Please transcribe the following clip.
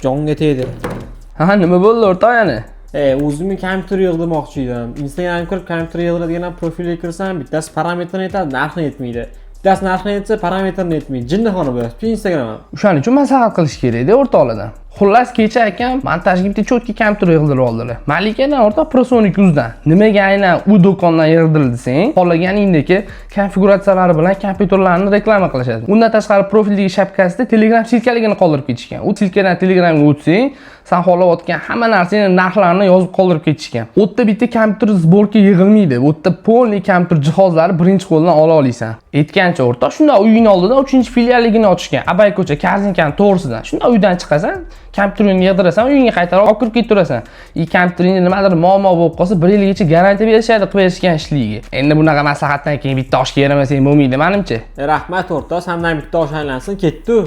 jonga tegdi. Ha, nima bo'ldi o'rtoq yana? O'zimni kompyuter yig'dirmoqchi edim. Instagramga kirib kompyuter yig'diradigan profilga kirsam, bittasi parametrni aytadi, narxni aytmaydi. Bittasi narxni aytsa, parametrni aytmaydi. Jinnixona bo'lyapti Instagram ham. O'shaning uchun maslahat qilish kerak-da o'rtoqlardan. Xullas kecha akam montajga bitta cho'tki kompyuter yig'dirib oldilar. Malikadan o'rtoq Prosonic 100 dan. Nimaga aynan u do'kondan yig'dirildi desang, xohlaganingdagi konfiguratsiyalari bilan kompyuterlarni reklama qilishadi. Undan tashqari profildagi shapkasida Telegram silkaligini qoldirib ketishgan. U silkadan Telegramga o'tsang, sen xohlayotgan hamma narsani narxlarini yozib qoldirib ketishgan. U yerda bitta kompyuter sborka yig'ilmaydi. U yerda polniy kompyuter jihozlari birinchi qo'ldan ola olasan. Aytgancha o'rtoq, shunda uying oldida 3-filialligini ochishgan. Abay ko'cha Karzinkan to'g'risidan. Shunda uydan chiqasan, kompyuteringni yig'dirasan, uyingga qaytarib olib kirib ketirasan. Kompyuteringda nimadir muammo bo'lib qolsa, 1 yilgacha garantiya berishadi qilib berishgan ishligiga. Endi bunaqa maslahatdan keyin bitta oshga yaramasang bo'lmaydi, menimcha. Rahmat o'rtoq, sendan bitta osh aylansin, ketdi.